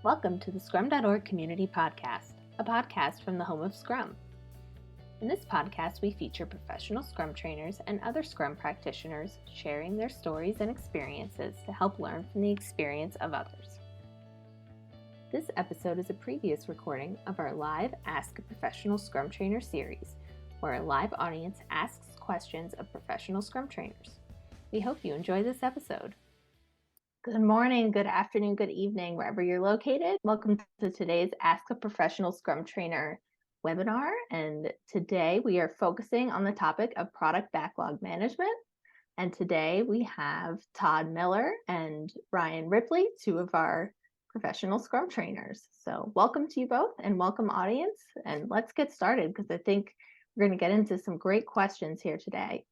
Welcome to the Scrum.org Community Podcast, a podcast from the home of Scrum. In this podcast, we feature professional Scrum trainers and other Scrum practitioners sharing their stories and experiences to help learn from the experience of others. This episode is a previous recording of our live Ask a Professional Scrum Trainer series, where a live audience asks questions of professional Scrum trainers. We hope you enjoy this episode. Good morning, good afternoon, good evening, wherever you're located. Welcome to today's Ask a Professional Scrum Trainer webinar. And today we are focusing on the topic of Product Backlog Management. And today we have Todd Miller and Ryan Ripley, two of our professional Scrum trainers. So welcome to you both and welcome audience. And let's get started because I think we're going to get into some great questions here today.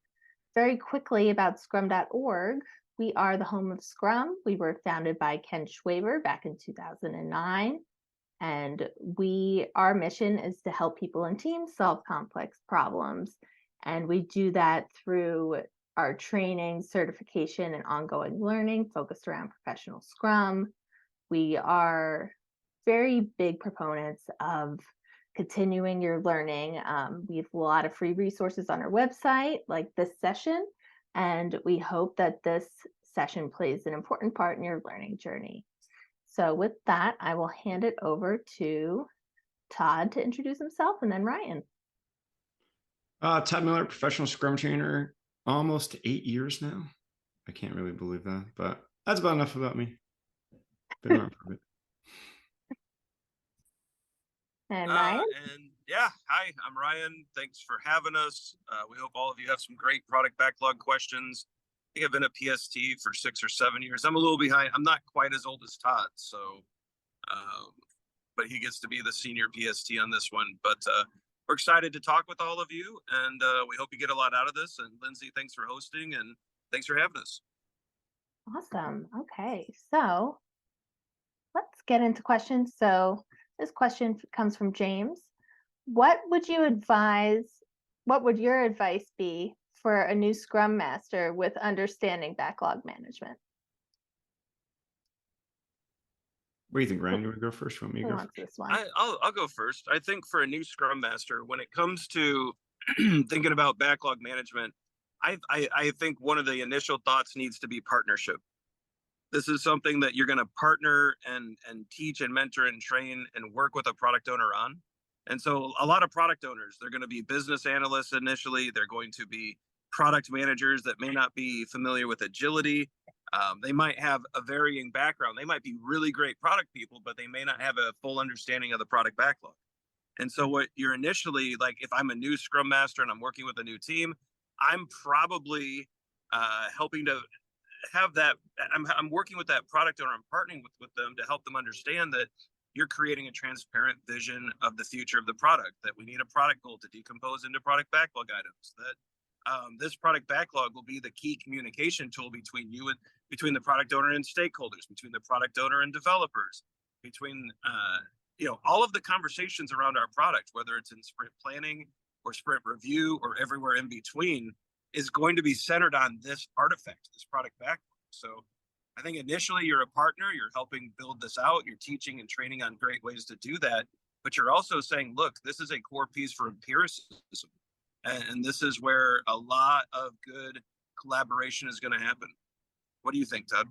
Very quickly about Scrum.org. We are the home of Scrum. We were founded by Ken Schwaber back in 2009. And our mission is to help people and teams solve complex problems. And we do that through our training, certification, and ongoing learning focused around professional Scrum. We are very big proponents of continuing your learning. We have a lot of free resources on our website, like this session. And we hope that this session plays an important part in your learning journey. So with that, I will hand it over to Todd to introduce himself and then Ryan. Todd Miller, professional Scrum Trainer, almost 8 years now. I can't really believe that, but that's about enough about me. Been around for a bit. And Ryan? Hi, I'm Ryan. Thanks for having us. We hope all of you have some great product backlog questions. I think I've been a PST for 6 or 7 years. I'm a little behind. I'm not quite as old as Todd, but he gets to be the senior PST on this one. But we're excited to talk with all of you, and we hope you get a lot out of this. And Lindsay, thanks for hosting, and thanks for having us. Awesome. Okay, so let's get into questions. So this question comes from James. What would your advice be for a new Scrum Master with understanding backlog management? What do you think, Ryan? You want to go first? You want me to go first? This one? I'll go first. I think for a new Scrum Master, when it comes to thinking about backlog management, I think one of the initial thoughts needs to be partnership. This is something that you're going to partner and teach and mentor and train and work with a product owner on. And so a lot of product owners, they're going to be business analysts initially. They're going to be product managers that may not be familiar with agility. They might have a varying background. They might be really great product people, but they may not have a full understanding of the product backlog. And so what you're initially, like if I'm a new Scrum Master and I'm working with a new team, I'm probably helping to have that. I'm working with that product owner. I'm partnering with them to help them understand that you're creating a transparent vision of the future of the product, that we need a product goal to decompose into product backlog items, that this product backlog will be the key communication tool between the product owner and stakeholders, between the product owner and developers, between all of the conversations around our product, whether it's in sprint planning or sprint review or everywhere in between, is going to be centered on this artifact, this product backlog. So I think initially you're a partner, you're helping build this out, you're teaching and training on great ways to do that, but you're also saying, look, this is a core piece for empiricism. And this is where a lot of good collaboration is going to happen. What do you think, Todd?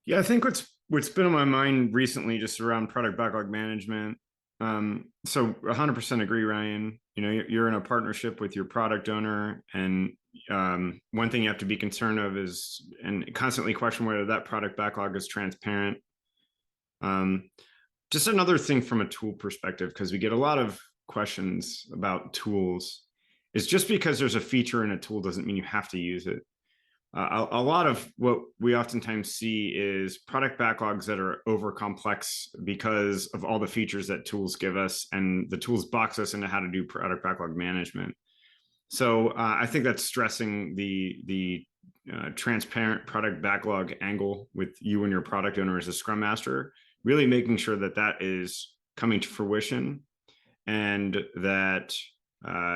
Yeah, I think what's been on my mind recently just around product backlog management. So 100% agree, Ryan. You're in a partnership with your product owner, and one thing you have to be concerned of is, and constantly question whether that product backlog is transparent. Just another thing from a tool perspective, because we get a lot of questions about tools, is just because there's a feature in a tool doesn't mean you have to use it. A lot of what we oftentimes see is product backlogs that are over complex because of all the features that tools give us, and the tools box us into how to do product backlog management. So I think that's stressing the transparent product backlog angle with you and your product owner as a Scrum Master, really making sure that that is coming to fruition, and that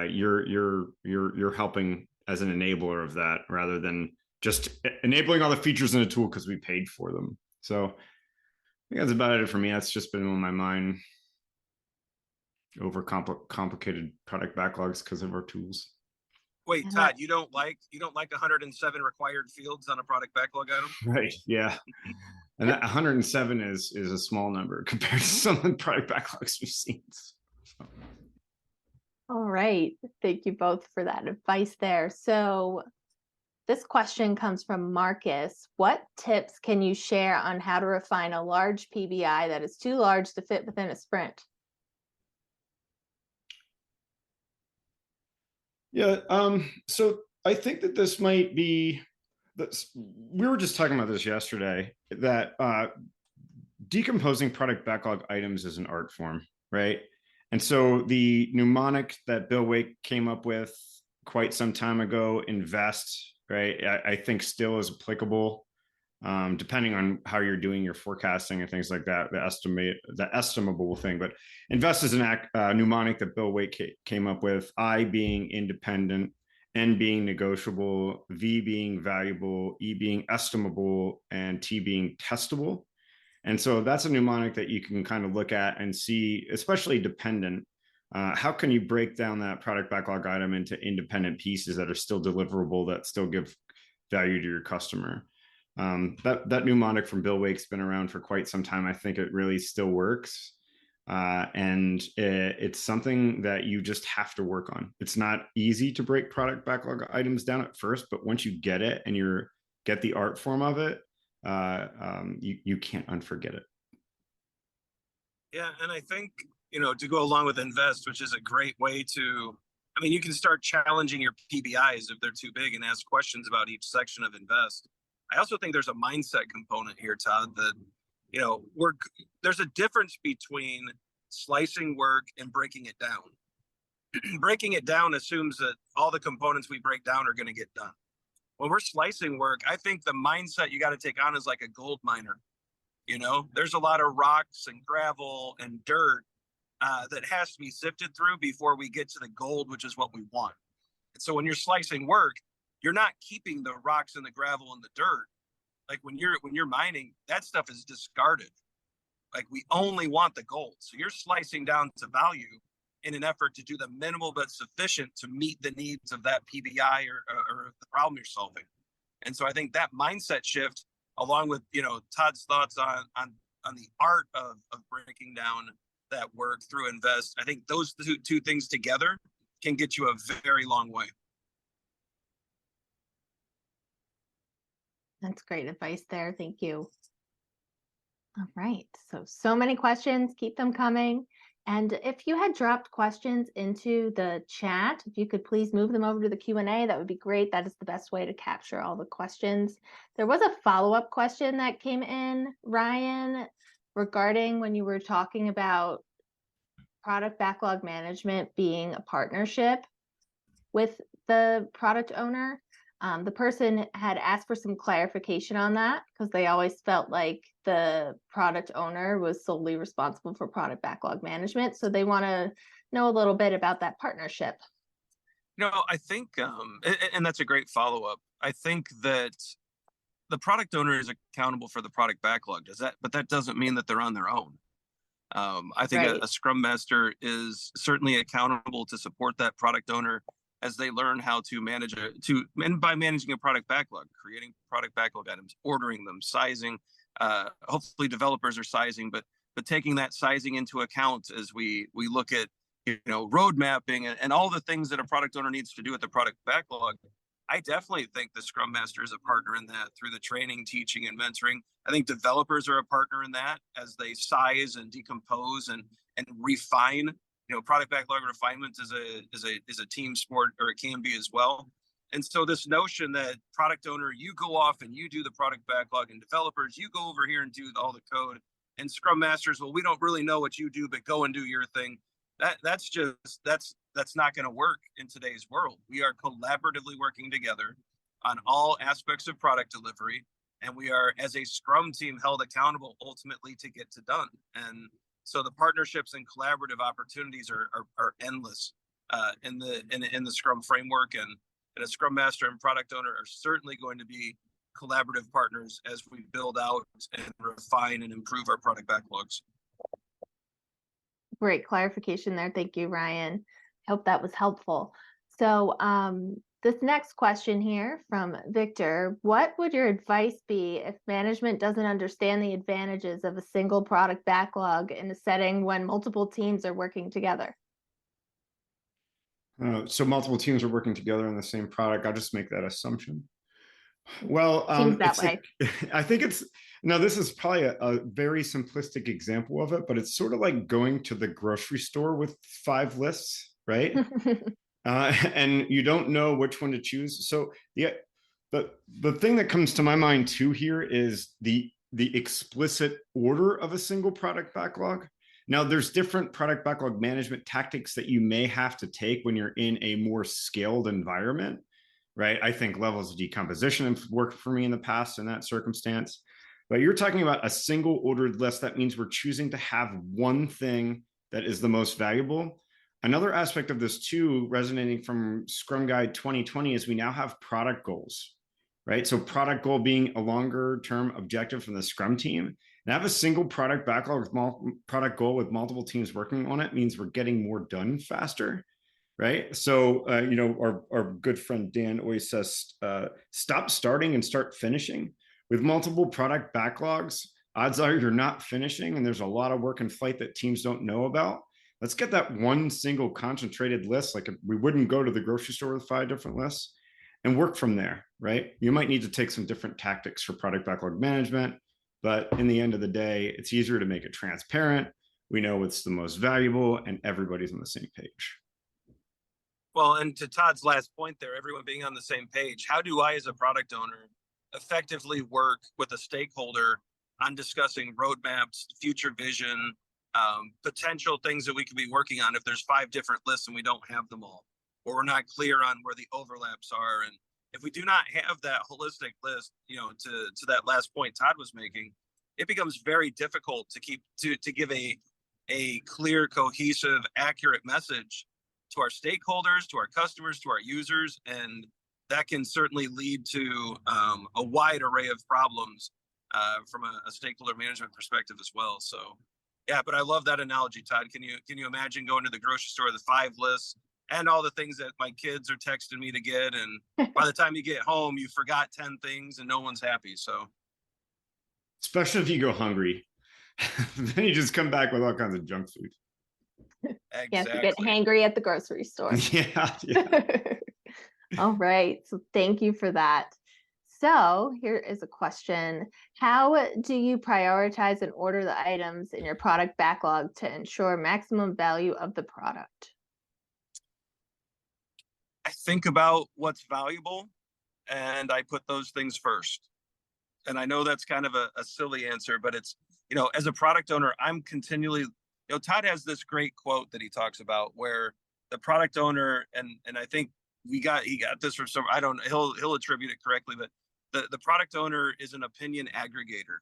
you're helping as an enabler of that, rather than just enabling all the features in a tool because we paid for them. So think that's about it for me. That's just been on my mind. Over complicated product backlogs because of our tools. Wait, Todd, you don't like 107 required fields on a product backlog item? Right. Yeah. And that 107 is a small number compared to some of the product backlogs we've seen. So. All right. Thank you both for that advice there. So this question comes from Marcus. What tips can you share on how to refine a large PBI that is too large to fit within a sprint? Yeah. So I think that this might be, we were just talking about this yesterday, that decomposing product backlog items is an art form, right? And so the mnemonic that Bill Wake came up with quite some time ago, invest, right, I think still is applicable, depending on how you're doing your forecasting and things like that, the estimable thing. But invest is an mnemonic that Bill Wake came up with, I being independent, N being negotiable, V being valuable, E being estimable, and T being testable. And so that's a mnemonic that you can kind of look at and see, especially dependent. How can you break down that product backlog item into independent pieces that are still deliverable, that still give value to your customer? That mnemonic from Bill Wake's been around for quite some time. I think it really still works. And it's something that you just have to work on. It's not easy to break product backlog items down at first, but once you get it and you get the art form of it, you can't unforget it. Yeah, and I think, to go along with invest, which is a great way to, you can start challenging your PBIs if they're too big and ask questions about each section of invest. I also think there's a mindset component here, Todd, that, there's a difference between slicing work and breaking it down. Breaking it down assumes that all the components we break down are going to get done. When we're slicing work, I think the mindset you got to take on is like a gold miner. There's a lot of rocks and gravel and dirt that has to be sifted through before we get to the gold, which is what we want. And so when you're slicing work, you're not keeping the rocks and the gravel and the dirt. Like when you're mining, that stuff is discarded. Like we only want the gold. So you're slicing down to value in an effort to do the minimal but sufficient to meet the needs of that PBI or the problem you're solving. And so I think that mindset shift, along with Todd's thoughts on the art of breaking down that work through invest, I think those two things together can get you a very long way. That's great advice there. Thank you. All right. So many questions. Keep them coming. And if you had dropped questions into the chat, if you could please move them over to the Q&A, that would be great. That is the best way to capture all the questions. There was a follow-up question that came in, Ryan, regarding when you were talking about product backlog management being a partnership with the product owner. The person had asked for some clarification on that because they always felt like the product owner was solely responsible for product backlog management. So they want to know a little bit about that partnership. I think, and that's a great follow-up. I think that the product owner is accountable for the product backlog. But that doesn't mean that they're on their own. I think a Scrum Master is certainly accountable to support that product owner as they learn how to manage and by managing a product backlog, creating product backlog items, ordering them, sizing. Hopefully developers are sizing, but taking that sizing into account as we look at road mapping and all the things that a product owner needs to do with the product backlog. I definitely think the Scrum Master is a partner in that through the training, teaching, and mentoring. I think developers are a partner in that as they size and decompose and refine. Product backlog refinement is a team sport, or it can be as well. And so this notion that product owner, you go off and you do the product backlog, and developers, you go over here and do all the code, and Scrum Masters, well, we don't really know what you do, but go and do your thing. That's not going to work in today's world. We are collaboratively working together on all aspects of product delivery, and we are, as a Scrum team, held accountable ultimately to get to done. And so the partnerships and collaborative opportunities are endless in the Scrum framework, and a Scrum Master and product owner are certainly going to be collaborative partners as we build out and refine and improve our product backlogs. Great clarification there. Thank you, Ryan. I hope that was helpful. So this next question here from Victor, what would your advice be if management doesn't understand the advantages of a single product backlog in a setting when multiple teams are working together? So multiple teams are working together on the same product. I'll just make that assumption. Well, Seems that way. I think this is probably a very simplistic example of it, but it's sort of like going to the grocery store with 5 lists, right? And you don't know which one to choose. So the thing that comes to my mind too here is the explicit order of a single product backlog. Now, there's different product backlog management tactics that you may have to take when you're in a more scaled environment, right? I think levels of decomposition have worked for me in the past in that circumstance. But you're talking about a single ordered list. That means we're choosing to have one thing that is the most valuable. Another aspect of this too, resonating from Scrum Guide 2020, is we now have product goals, right? So product goal being a longer term objective from the Scrum team. And have a single product backlog with product goal with multiple teams working on it means we're getting more done faster, right? So, our good friend Dan always says, stop starting and start finishing. With multiple product backlogs, odds are you're not finishing, and there's a lot of work in flight that teams don't know about. Let's get that one single concentrated list. Like we wouldn't go to the grocery store with 5 different lists, and work from there, right? You might need to take some different tactics for product backlog management, but in the end of the day, it's easier to make it transparent. We know what's the most valuable, and everybody's on the same page. Well, and to Todd's last point there, everyone being on the same page, how do I as a product owner effectively work with a stakeholder on discussing roadmaps, future vision, potential things that we could be working on if there's 5 different lists and we don't have them all, or we're not clear on where the overlaps are? And if we do not have that holistic list, to that last point Todd was making, it becomes very difficult to give a clear, cohesive, accurate message to our stakeholders, to our customers, to our users, and that can certainly lead to a wide array of problems from a stakeholder management perspective as well. So, yeah, but I love that analogy, Todd. Can you imagine going to the grocery store with 5 lists and all the things that my kids are texting me to get, and by the time you get home, you forgot 10 things and no one's happy. So, especially if you go hungry, then you just come back with all kinds of junk food. Exactly. Yes, you get hangry at the grocery store. Yeah. All right. So thank you for that. So here is a question. How do you prioritize and order the items in your product backlog to ensure maximum value of the product? I think about what's valuable and I put those things first. And I know that's kind of a silly answer, but it's, as a product owner, I'm continually, Todd has this great quote that he talks about where the product owner, and I think he got this from some, he'll attribute it correctly, but the product owner is an opinion aggregator.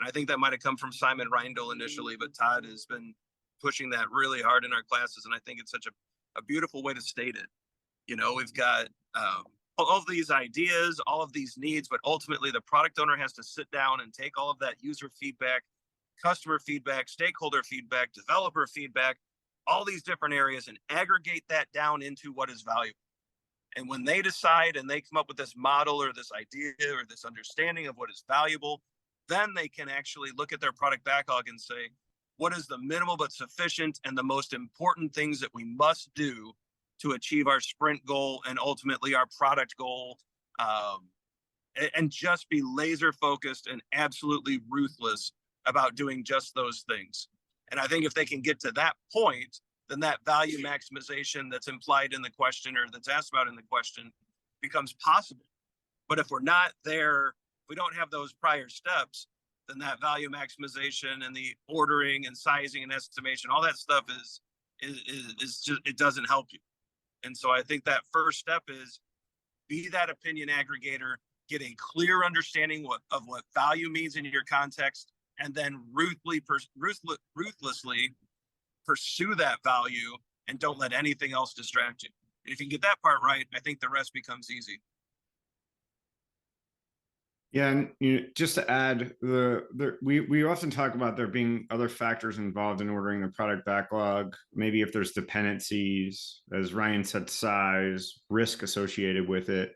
And I think that might have come from Simon Reindl initially, but Todd has been pushing that really hard in our classes. And I think it's such a beautiful way to state it. We've got all of these ideas, all of these needs, but ultimately the product owner has to sit down and take all of that user feedback, customer feedback, stakeholder feedback, developer feedback, all these different areas, and aggregate that down into what is valuable. And when they decide and they come up with this model or this idea or this understanding of what is valuable, then they can actually look at their product backlog and say, what is the minimal but sufficient and the most important things that we must do to achieve our sprint goal and ultimately our product goal, and just be laser focused and absolutely ruthless about doing just those things. And I think if they can get to that point, then that value maximization that's implied in the question or that's asked about in the question becomes possible. But if we're not there, if we don't have those prior steps, then that value maximization and the ordering and sizing and estimation, all that stuff is just, it doesn't help you. And so I think that first step is be that opinion aggregator, get a clear understanding of what value means in your context, and then ruthlessly pursue that value and don't let anything else distract you. And if you get that part right, I think the rest becomes easy. Yeah, and just to add, we often talk about there being other factors involved in ordering the product backlog. Maybe if there's dependencies, as Ryan said, size, risk associated with it.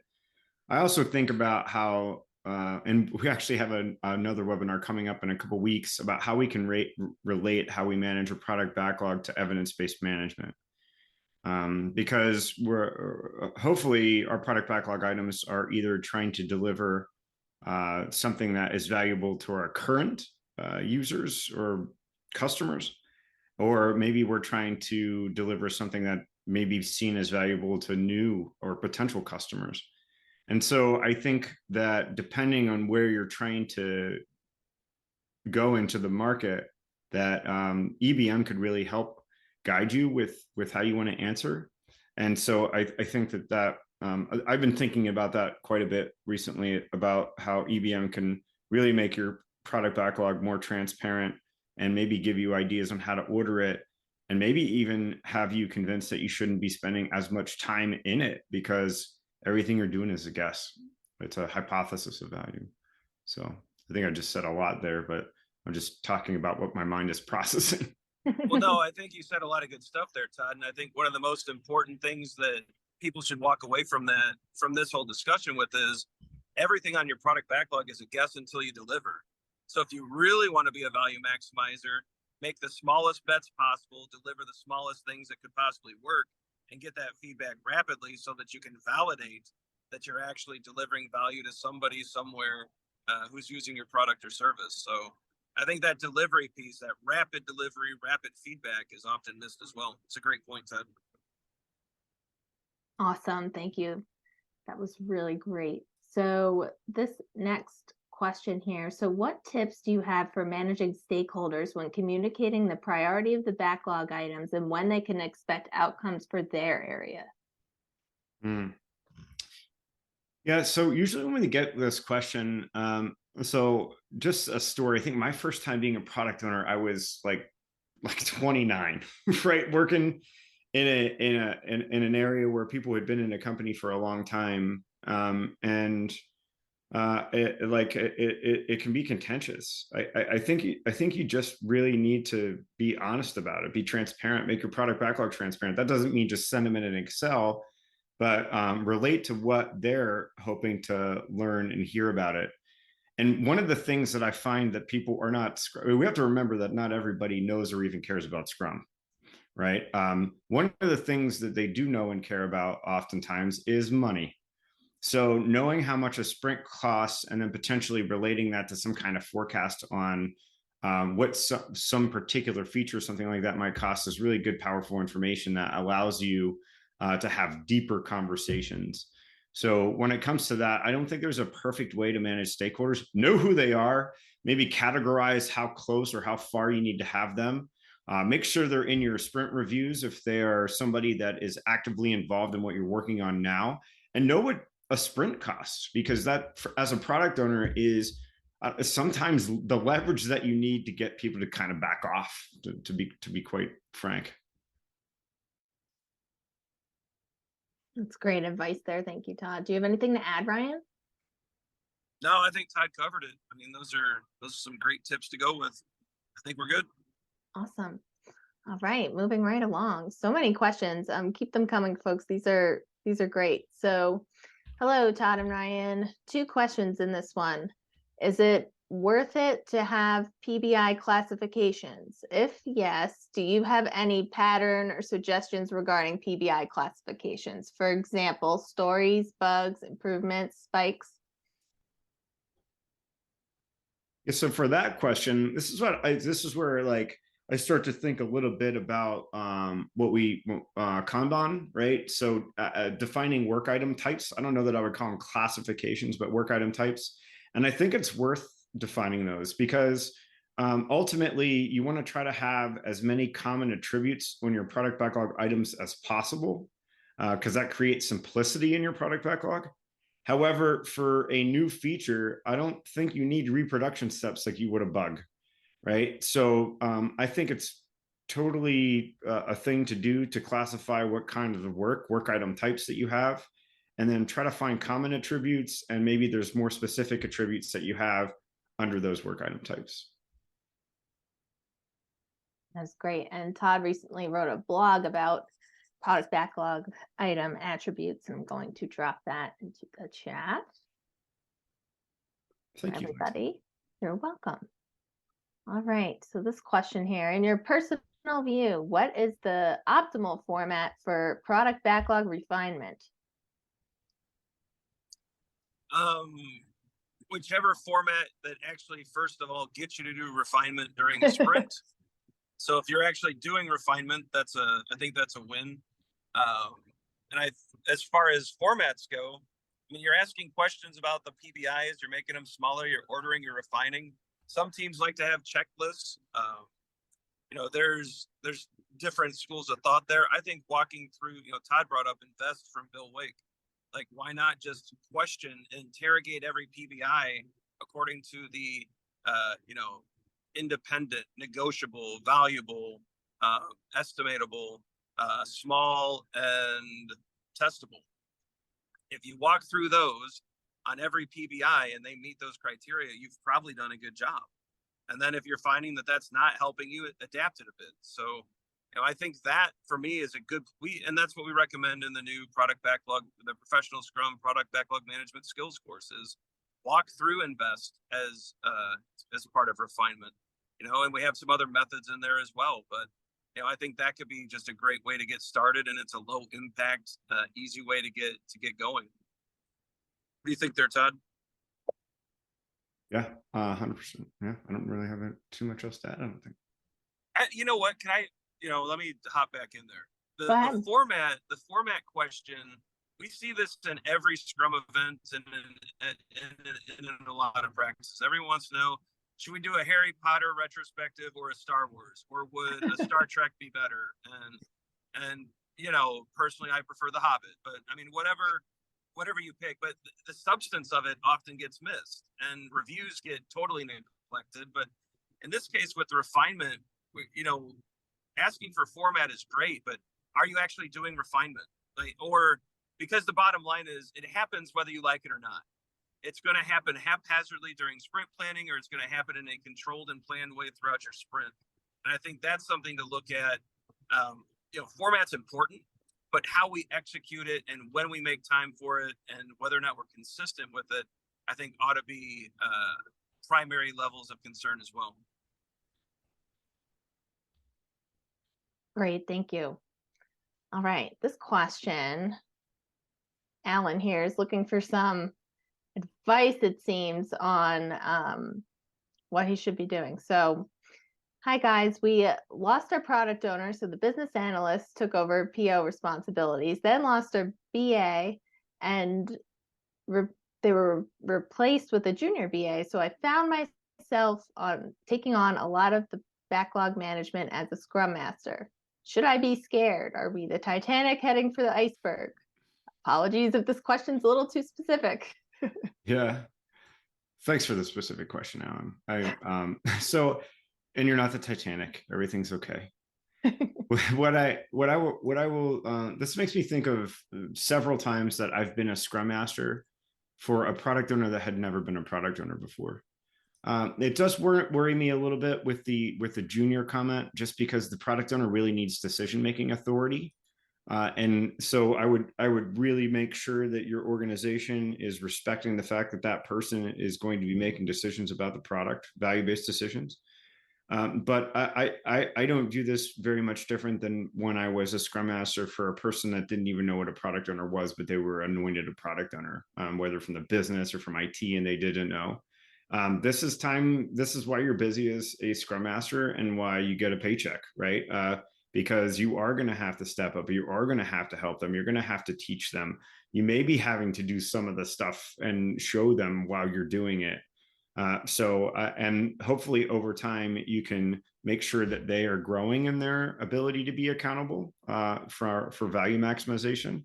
I also think about how, and we actually have another webinar coming up in a couple of weeks about how we can relate how we manage a product backlog to evidence-based management. Because we're hopefully our product backlog items are either trying to deliver something that is valuable to our current users or customers, or maybe we're trying to deliver something that may be seen as valuable to new or potential customers. And so I think that depending on where you're trying to go into the market, that EBM could really help guide you with how you want to answer. And so I think that I've been thinking about that quite a bit recently, about how EBM can really make your product backlog more transparent and maybe give you ideas on how to order it, and maybe even have you convinced that you shouldn't be spending as much time in it because everything you're doing is a guess. It's a hypothesis of value. So I think I just said a lot there, but I'm just talking about what my mind is processing. Well, no, I think you said a lot of good stuff there, Todd. And I think one of the most important things that people should walk away from this whole discussion with is everything on your product backlog is a guess until you deliver. So if you really want to be a value maximizer, make the smallest bets possible, deliver the smallest things that could possibly work, and get that feedback rapidly so that you can validate that you're actually delivering value to somebody somewhere who's using your product or service. So I think that delivery piece, that rapid delivery, rapid feedback, is often missed as well. It's a great point, Ted. Awesome. Thank you. That was really great. So this next question here. So what tips do you have for managing stakeholders when communicating the priority of the backlog items and when they can expect outcomes for their area? Yeah, so usually when we get this question, so just a story. I think my first time being a product owner, I was like 29, right, working in an area where people had been in a company for a long time, and it can be contentious. I think you just really need to be honest about it, be transparent, make your product backlog transparent. That doesn't mean just send them in an Excel, but relate to what they're hoping to learn and hear about it. And one of the things that I find that people are not, we have to remember that not everybody knows or even cares about Scrum, right? One of the things that they do know and care about oftentimes is money. So knowing how much a sprint costs and then potentially relating that to some kind of forecast on what some particular feature, something like that might cost, is really good, powerful information that allows you to have deeper conversations. So when it comes to that, I don't think there's a perfect way to manage stakeholders. Know who they are, maybe categorize how close or how far you need to have them. Make sure they're in your sprint reviews if they are somebody that is actively involved in what you're working on now, and know what a sprint costs, because that, as a product owner, is sometimes the leverage that you need to get people to kind of back off, to be quite frank. That's great advice there. Thank you, Todd. Do you have anything to add, Ryan? No, I think Todd covered it. I mean, those are some great tips to go with. I think we're good. Awesome. All right, moving right along. So many questions. Keep them coming, folks. These are great. So, hello, Todd and Ryan. 2 questions in this one. Is it worth it to have PBI classifications? If yes, do you have any pattern or suggestions regarding PBI classifications? For example, stories, bugs, improvements, spikes? Yeah, so for that question, this is where like I start to think a little bit about what we Kanban, right? So defining work item types. I don't know that I would call them classifications, but work item types. And I think it's worth defining those because ultimately you want to try to have as many common attributes on your product backlog items as possible, because that creates simplicity in your product backlog. However, for a new feature, I don't think you need reproduction steps like you would a bug, right? So I think it's totally a thing to do to classify what kind of work item types that you have. and then try to find common attributes, and maybe there's more specific attributes that you have under those work item types. That's great. And Todd recently wrote a blog about product backlog item attributes, and I'm going to drop that into the chat. Thank you, everybody. You're welcome. All right. So this question here, in your personal view, what is the optimal format for product backlog refinement? Whichever format that actually, first of all, gets you to do refinement during the sprint. So if you're actually doing refinement, I think that's a win. As far as formats go, I mean, you're asking questions about the PBIs, you're making them smaller, you're ordering, you're refining. Some teams like to have checklists. There's different schools of thought there. I think walking through, Todd brought up invest from Bill Wake. Like, why not just question, interrogate every PBI according to the, independent, negotiable, valuable, estimatable, small, and testable. If you walk through those on every PBI and they meet those criteria, you've probably done a good job. And then if you're finding that that's not helping you, adapt it a bit. So, I think that for me is a good, and that's what we recommend in the new product backlog, the Professional Scrum Product Backlog Management skills courses. Walk through invest as part of refinement, and we have some other methods in there as well. But, I think that could be just a great way to get started, and it's a low impact, easy way to get going. What do you think there, Todd? Yeah, 100%. Yeah, I don't really have too much else to add, I don't think. You know what? Can I, let me hop back in there. The format question, we see this in every Scrum event and in a lot of practices. Everyone wants to know, should we do a Harry Potter retrospective or a Star Wars, or would a Star Trek be better? And personally, I prefer The Hobbit, but I mean, whatever you pick, but the substance of it often gets missed, and reviews get totally neglected. But in this case, with the refinement, asking for format is great, but are you actually doing refinement? Because the bottom line is, it happens whether you like it or not. It's going to happen haphazardly during sprint planning, or it's going to happen in a controlled and planned way throughout your sprint. And I think that's something to look at. Format's important, but how we execute it and when we make time for it and whether or not we're consistent with it, I think ought to be primary levels of concern as well. Great, thank you. All right, this question, Alan here is looking for some advice, it seems, on what he should be doing. So, hi guys, we lost our product owner, so the business analyst took over PO responsibilities, then lost our BA, and they were replaced with a junior BA. So I found myself taking on a lot of the backlog management as a Scrum Master. Should I be scared? Are we the Titanic heading for the iceberg? Apologies if this question's a little too specific. Yeah. Thanks for the specific question, Alan. And you're not the Titanic. Everything's okay. What I will, this makes me think of several times that I've been a Scrum Master for a product owner that had never been a product owner before. It does worry me a little bit with the junior comment, just because the product owner really needs decision-making authority. And so I would really make sure that your organization is respecting the fact that that person is going to be making decisions about the product, value-based decisions. But I don't do this very much different than when I was a Scrum Master for a person that didn't even know what a product owner was, but they were anointed a product owner, whether from the business or from IT, and they didn't know. This is why you're busy as a Scrum Master and why you get a paycheck, right? Because you are going to have to step up, you are going to have to help them, you're going to have to teach them. You may be having to do some of the stuff and show them while you're doing it. And hopefully over time, you can make sure that they are growing in their ability to be accountable for value maximization.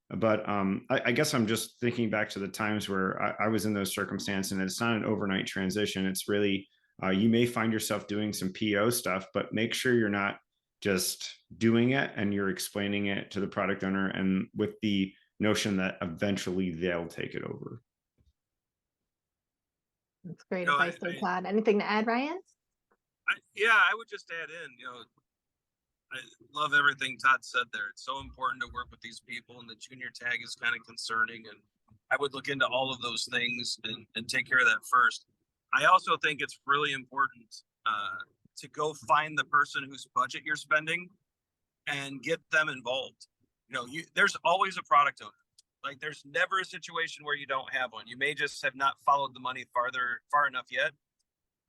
But I guess I'm just thinking back to the times where I was in those circumstances, and it's not an overnight transition. It's really, you may find yourself doing some PO stuff, but make sure you're not just doing it and you're explaining it to the product owner and with the notion that eventually they'll take it over. That's great advice there, Todd. Anything to add, Ryan? I would just add in, I love everything Todd said there. It's so important to work with these people, and the junior tag is kind of concerning. And I would look into all of those things and take care of that first. I also think it's really important to go find the person whose budget you're spending and get them involved. There's always a product owner. Like, there's never a situation where you don't have one. You may just have not followed the money far enough yet,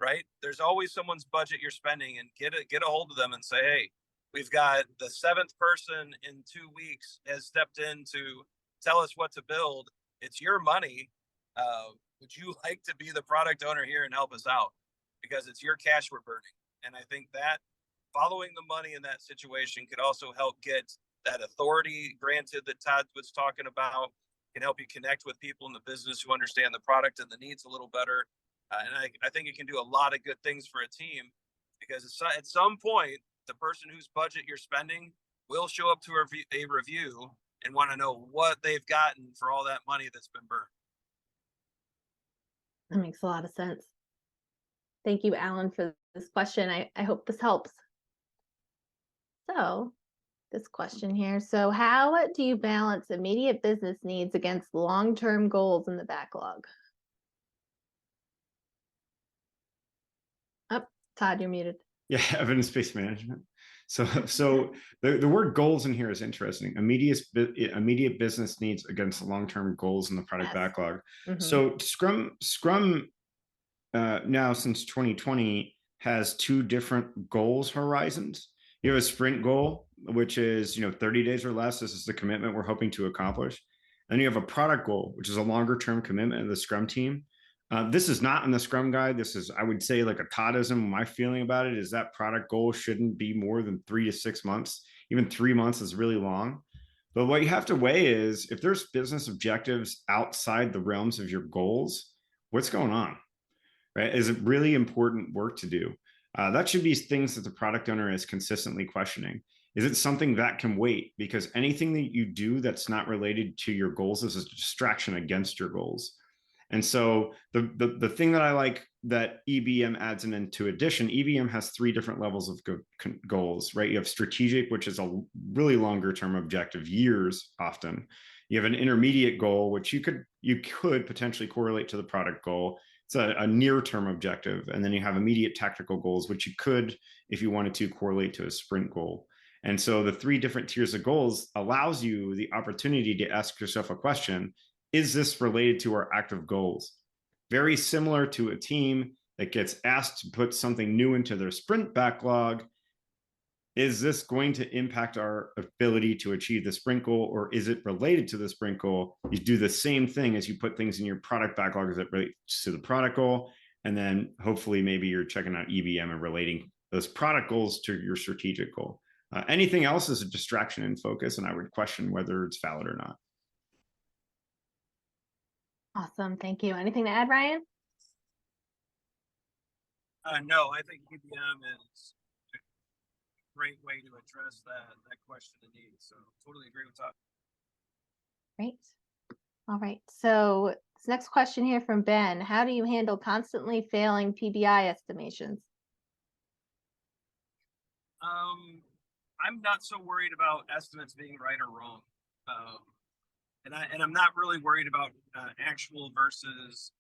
right? There's always someone's budget you're spending, and get a hold of them and say, hey, we've got the 7th person in 2 weeks has stepped in to tell us what to build. It's your money. Would you like to be the product owner here and help us out? Because it's your cash we're burning. And I think that following the money in that situation could also help get that authority granted that Todd was talking about, can help you connect with people in the business who understand the product and the needs a little better. And I think it can do a lot of good things for a team, because at some point, the person whose budget you're spending will show up to a review and want to know what they've gotten for all that money that's been burned. That makes a lot of sense. Thank you, Alan, for this question. I hope this helps. So, this question here. So, how do you balance immediate business needs against long-term goals in the backlog? Oh, Todd, you're muted. Yeah, evidence-based management. So the word goals in here is interesting. Immediate business needs against the long-term goals in the product backlog. Mm-hmm. So Scrum now since 2020 has 2 different goals horizons. You have a sprint goal, which is 30 days or less. This is the commitment we're hoping to accomplish. And you have a product goal, which is a longer-term commitment of the Scrum team. This is not in the Scrum guide. This is, I would say, like a Toddism. My feeling about it is that product goal shouldn't be more than 3 to 6 months. Even 3 months is really long. But what you have to weigh is, if there's business objectives outside the realms of your goals, what's going on, right? Is it really important work to do? That should be things that the product owner is consistently questioning. Is it something that can wait? Because anything that you do that's not related to your goals is a distraction against your goals. And so the thing that I like that EBM adds into addition, EBM has 3 different levels of goals, right? You have strategic, which is a really longer term objective, years often. You have an intermediate goal, which you could potentially correlate to the product goal. It's a near-term objective. And then you have immediate tactical goals, which you could, if you wanted to, correlate to a sprint goal. And so the 3 different tiers of goals allows you the opportunity to ask yourself a question: is this related to our active goals? Very similar to a team that gets asked to put something new into their sprint backlog. Is this going to impact our ability to achieve the sprint goal, or is it related to the sprint goal? You do the same thing as you put things in your product backlog as it relates to the product goal. And then hopefully maybe you're checking out EBM and relating those product goals to your strategic goal. Anything else is a distraction in focus, and I would question whether it's valid or not. Awesome. Thank you. Anything to add, Ryan? No, I think EBM is a great way to address that question and need. So totally agree with Todd. Great. All right. So this next question here from Ben: how do you handle constantly failing PBI estimations? I'm not so worried about estimates being right or wrong. And I'm not really worried about actual versus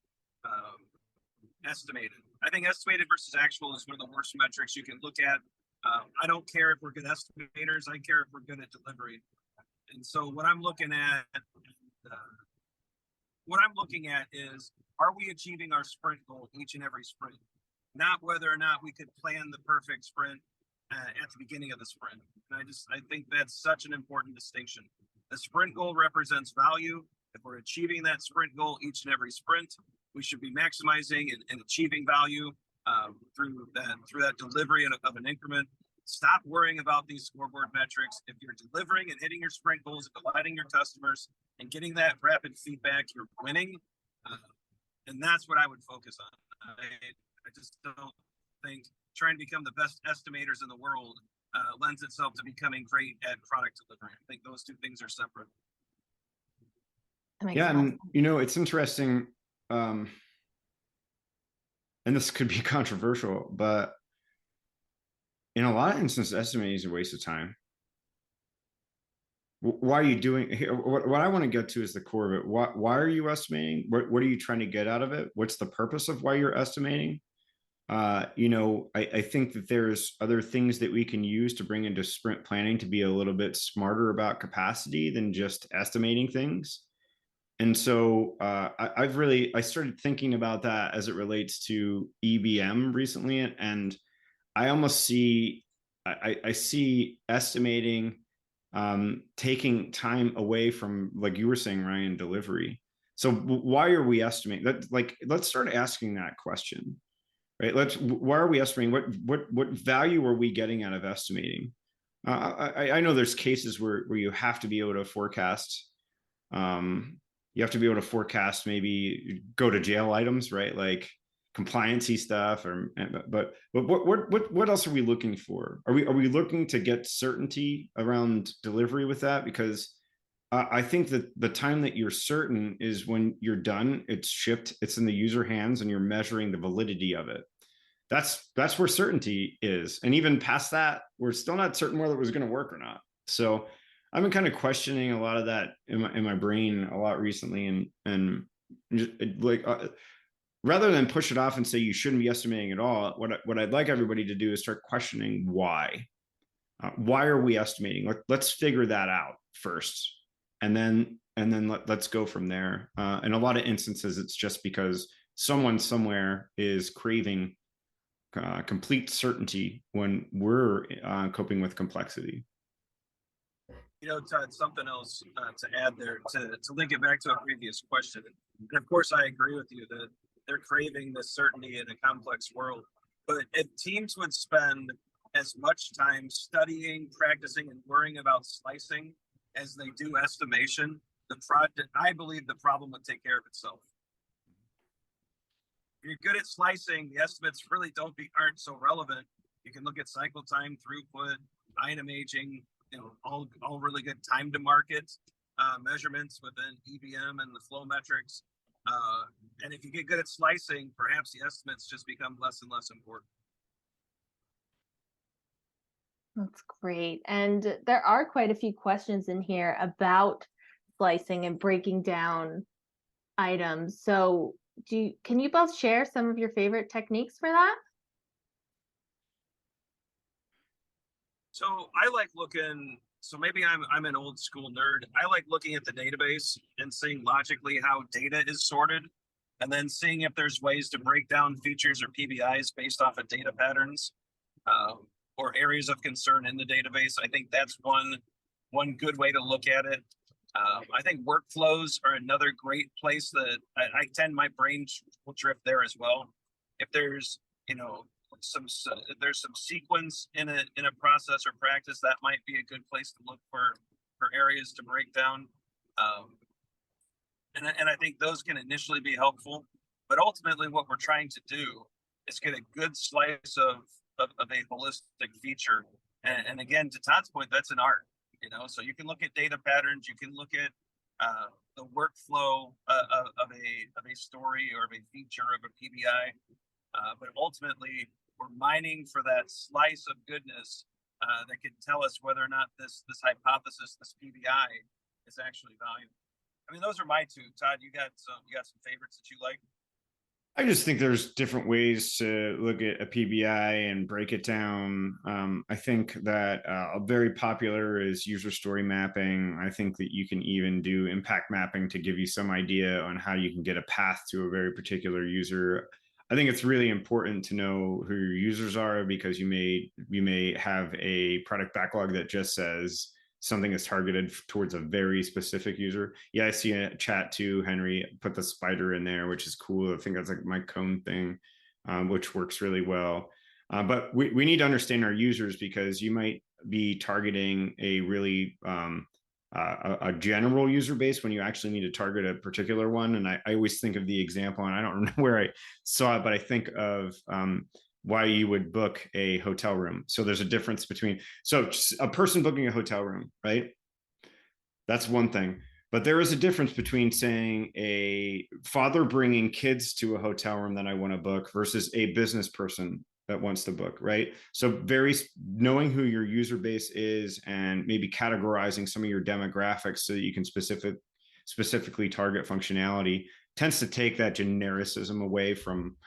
estimated. I think estimated versus actual is one of the worst metrics you can look at. I don't care if we're good estimators. I care if we're good at delivery. And so what I'm looking at is, are we achieving our sprint goal each and every sprint? Not whether or not we could plan the perfect sprint at the beginning of the sprint. And I think that's such an important distinction. The sprint goal represents value. If we're achieving that sprint goal each and every sprint, we should be maximizing and achieving value through that delivery of an increment. Stop worrying about these scoreboard metrics. If you're delivering and hitting your sprint goals, delighting your customers, and getting that rapid feedback, you're winning. And that's what I would focus on. I just don't think trying to become the best estimators in the world lends itself to becoming great at product delivery. I think those 2 things are separate. That makes Yeah, sense. and it's interesting, and this could be controversial, but in a lot of instances, estimating is a waste of time. Why are you doing here? What I want to get to is the core of it. Why are you estimating? What are you trying to get out of it? What's the purpose of why you're estimating? I think that there's other things that we can use to bring into sprint planning to be a little bit smarter about capacity than just estimating things. And so I started thinking about that as it relates to EBM recently, and I almost see I see estimating taking time away from, like you were saying, Ryan, delivery. So why are we estimating that? Like, let's start asking that question, right? Why are we estimating? What value are we getting out of estimating? I know there's cases where you have to be able to forecast. You have to be able to forecast, maybe go to jail items, right? Like compliancy stuff, but what else are we looking for? Are we looking to get certainty around delivery with that? Because I think that the time that you're certain is when you're done, it's shipped, it's in the user hands, and you're measuring the validity of it. That's where certainty is. And even past that, we're still not certain whether it was going to work or not. So I've been kind of questioning a lot of that in my brain a lot recently, and just, like rather than push it off and say you shouldn't be estimating at all, what I'd like everybody to do is start questioning why. Why are we estimating? Let's figure that out first, and then let's go from there. In a lot of instances, it's just because someone somewhere is craving complete certainty when we're coping with complexity. Todd, something else to add there to link it back to a previous question. And of course, I agree with you that they're craving this certainty in a complex world. But if teams would spend as much time studying, practicing, and worrying about slicing as they do estimation, I believe the problem would take care of itself. If you're good at slicing, the estimates really aren't so relevant. You can look at cycle time, throughput, item aging, all really good time to market measurements within EBM and the flow metrics. And if you get good at slicing, perhaps the estimates just become less and less important. That's great. And there are quite a few questions in here about slicing and breaking down items. So can you both share some of your favorite techniques for that? So I like looking, so maybe I'm an old school nerd. I like looking at the database and seeing logically how data is sorted, and then seeing if there's ways to break down features or PBIs based off of data patterns or areas of concern in the database. I think that's one good way to look at it. I think workflows are another great place that I tend, my brain will drift there as well. If there's, there's some sequence in a process or practice, that might be a good place to look for areas to break down. And I think those can initially be helpful, but ultimately what we're trying to do is get a good slice of a holistic feature. And again, to Todd's point, that's an art. So you can look at data patterns, you can look at the workflow of a story or of a feature of a PBI, but ultimately we're mining for that slice of goodness that can tell us whether or not this hypothesis, this PBI, is actually valuable. I mean, those are my two. Todd, you got some favorites that you like? I just think there's different ways to look at a PBI and break it down. I think that very popular is user story mapping. I think that you can even do impact mapping to give you some idea on how you can get a path to a very particular user. I think it's really important to know who your users are, because you may have a product backlog that just says something is targeted towards a very specific user. Yeah, I see a chat too, Henry, put the spider in there, which is cool. I think that's like my cone thing, which works really well. But we need to understand our users, because you might be targeting a really a general user base when you actually need to target a particular one. And I always think of the example, and I don't remember where I saw it, but I think of why you would book a hotel room. So there's a difference between, so a person booking a hotel room, right? That's one thing. But there is a difference between saying a father bringing kids to a hotel room that I want to book versus a business person that wants to book, right? So knowing who your user base is and maybe categorizing some of your demographics so that you can specifically target functionality tends to take that genericism away from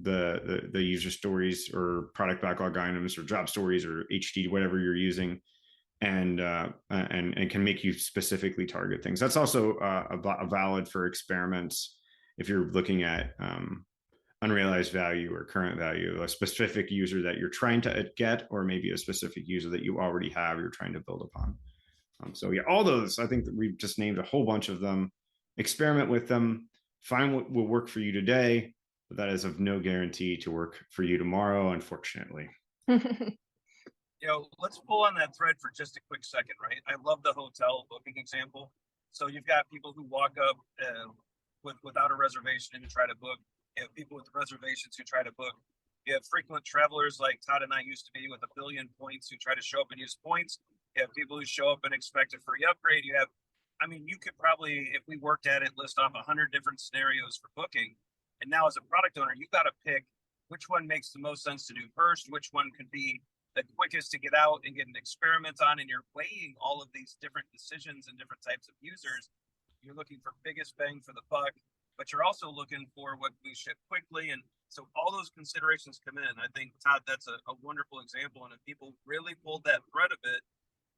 the user stories or product backlog items or job stories or HD, whatever you're using, and can make you specifically target things. That's also a valid for experiments if you're looking at unrealized value or current value, a specific user that you're trying to get, or maybe a specific user that you already have you're trying to build upon. So yeah, all those, I think that we've just named a whole bunch of them. Experiment with them, find what will work for you today, but that is of no guarantee to work for you tomorrow, unfortunately. Let's pull on that thread for just a quick second, right? I love the hotel booking example. So you've got people who walk up without a reservation and try to book. You have people with reservations who try to book. You have frequent travelers like Todd and I used to be with 1 billion points who try to show up and use points. You have people who show up and expect a free upgrade. You could probably, if we worked at it, list off 100 different scenarios for booking. And now as a product owner, you've got to pick which one makes the most sense to do first, which one could be the quickest to get out and get an experiment on. And you're weighing all of these different decisions and different types of users. You're looking for biggest bang for the buck, but you're also looking for what we ship quickly. And so all those considerations come in. I think, Todd, that's a wonderful example. And if people really pulled that thread a bit,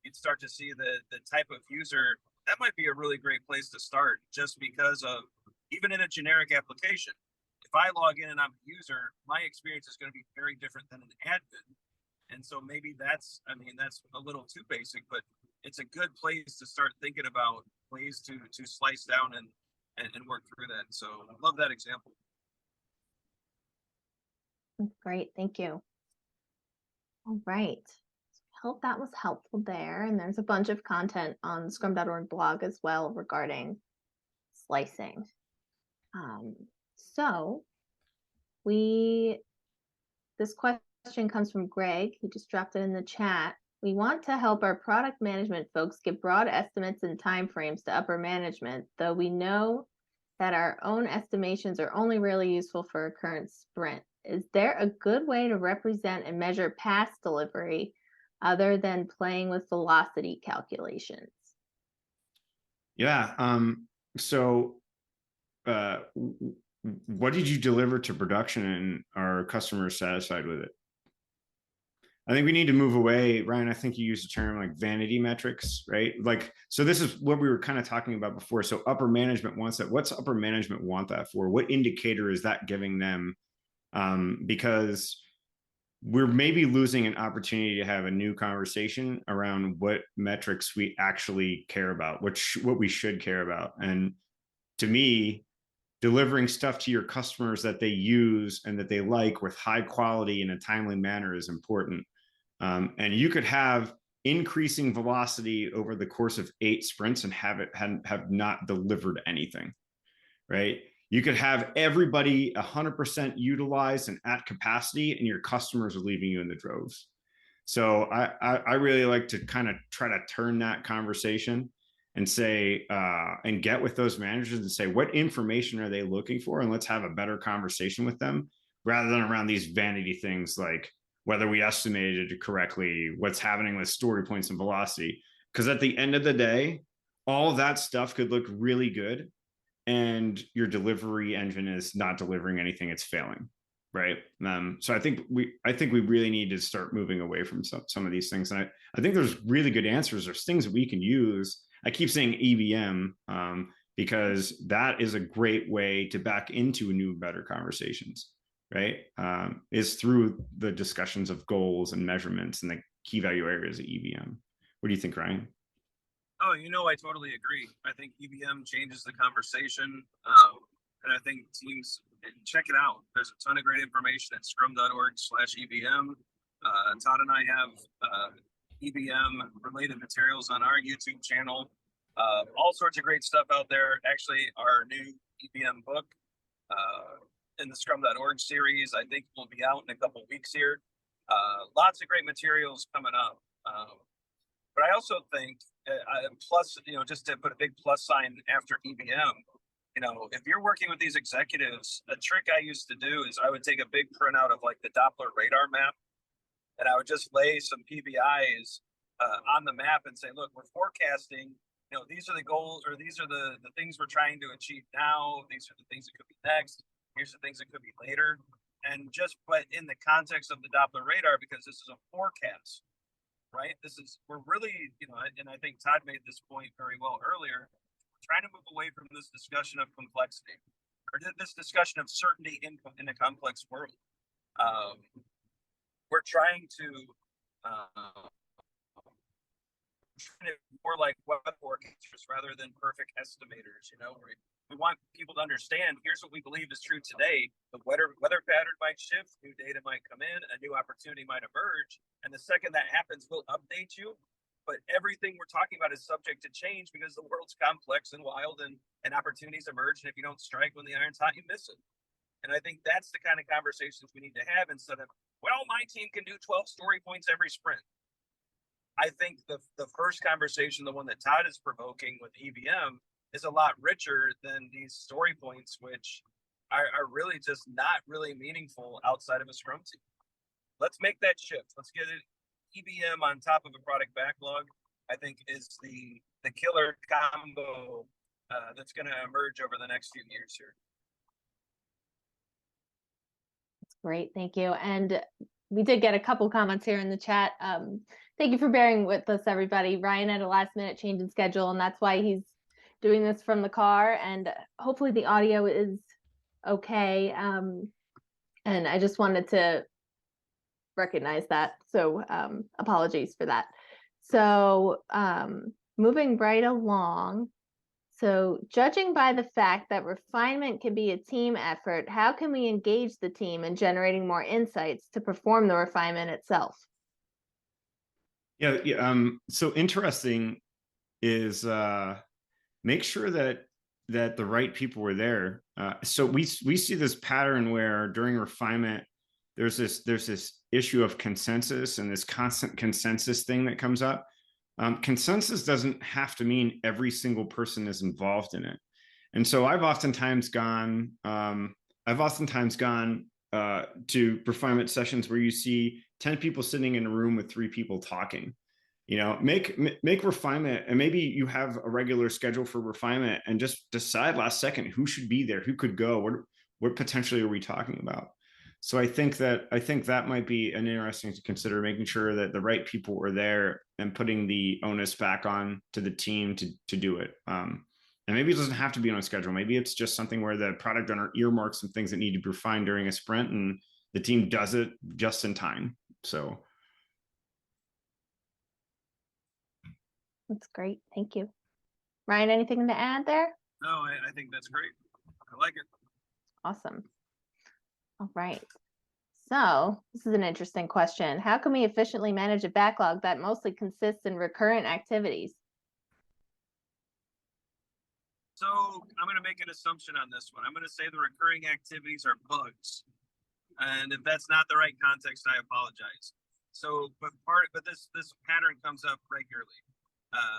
you'd start to see the type of user. That might be a really great place to start, just because of, even in a generic application, if I log in and I'm a user, my experience is going to be very different than an admin. And so maybe that's a little too basic, but it's a good place to start thinking about ways to slice down and work through that. So I love that example. Great, thank you. All right. Hope that was helpful there. And there's a bunch of content on the Scrum.org blog as well regarding slicing. This question comes from Greg, who just dropped it in the chat. We want to help our product management folks give broad estimates and timeframes to upper management, though we know that our own estimations are only really useful for a current sprint. Is there a good way to represent and measure past delivery other than playing with velocity calculations? Yeah. What did you deliver to production and are customers satisfied with it? I think we need to move away, Ryan. I think you used a term like vanity metrics, right? So this is what we were kind of talking about before. So upper management wants that. What's upper management want that for? What indicator is that giving them? Because we're maybe losing an opportunity to have a new conversation around what metrics we actually care about, what we should care about. And to me, delivering stuff to your customers that they use and that they like with high quality in a timely manner is important. And you could have increasing velocity over the course of 8 sprints and have not delivered anything, right? You could have everybody 100% utilized and at capacity, and your customers are leaving you in the droves. So I really like to kind of try to turn that conversation and say, and get with those managers and say, what information are they looking for? And let's have a better conversation with them rather than around these vanity things like whether we estimated it correctly, what's happening with story points and velocity. Because at the end of the day, all that stuff could look really good and your delivery engine is not delivering anything, it's failing, right? So I think we really need to start moving away from some of these things. And I think there's really good answers. There's things that we can use. I keep saying EVM because that is a great way to back into new, better conversations, right? Is through the discussions of goals and measurements and the key value areas of EVM. What do you think, Ryan? Oh, I totally agree. I think EVM changes the conversation. And I think teams, check it out. There's a ton of great information at Scrum.org/EVM. Todd and I have EVM related materials on our YouTube channel. All sorts of great stuff out there. Actually, our new EVM book in the Scrum.org series, I think will be out in a couple weeks here. Lots of great materials coming up. But I also think, plus, just to put a big plus sign after EBM, if you're working with these executives, a trick I used to do is I would take a big printout of like the Doppler radar map, and I would just lay some PBIs on the map and say, look, we're forecasting, these are the goals, or these are the things we're trying to achieve now. These are the things that could be next. Here's the things that could be later. And but in the context of the Doppler radar, because this is a forecast, right? We're really, and I think Todd made this point very well earlier, we're trying to move away from this discussion of complexity, or this discussion of certainty in a complex world. We're trying to more like weather forecasters rather than perfect estimators. We want people to understand, here's what we believe is true today. The weather pattern might shift, new data might come in, a new opportunity might emerge. And the second that happens, we'll update you. But everything we're talking about is subject to change because the world's complex and wild, and opportunities emerge. And if you don't strike when the iron's hot, you miss it. And I think that's the kind of conversations we need to have, instead of, well, my team can do 12 story points every sprint. I think the first conversation, the one that Todd is provoking with EBM, is a lot richer than these story points, which are really just not really meaningful outside of a Scrum team. Let's make that shift. Let's get it. EBM on top of a product backlog, I think, is the killer combo that's going to emerge over the next few years here. That's great. Thank you. And we did get a couple comments here in the chat. Thank you for bearing with us, everybody. Ryan had a last minute change in schedule, and that's why he's doing this from the car, and hopefully the audio is okay. And I just wanted to recognize that. So apologies for that. So moving right along. So judging by the fact that refinement can be a team effort, how can we engage the team in generating more insights to perform the refinement itself? Yeah. So interesting is make sure that the right people were there. So we see this pattern where during refinement, there's this issue of consensus and this constant consensus thing that comes up. Consensus doesn't have to mean every single person is involved in it. And so I've oftentimes gone to refinement sessions where you see 10 people sitting in a room with 3 people talking. Make refinement, and maybe you have a regular schedule for refinement, and just decide last second who should be there, who could go, what potentially are we talking about. So I think that might be an interesting to consider, making sure that the right people were there and putting the onus back on to the team to do it. And maybe it doesn't have to be on a schedule. Maybe it's just something where the product owner earmarks some things that need to be refined during a sprint, and the team does it just in time. So. That's great. Thank you. Ryan, anything to add there? No, I think that's great. I like it. Awesome. All right. So this is an interesting question. How can we efficiently manage a backlog that mostly consists in recurrent activities? So I'm going to make an assumption on this one. I'm going to say the recurring activities are bugs. And if that's not the right context, I apologize. So, but this pattern comes up regularly.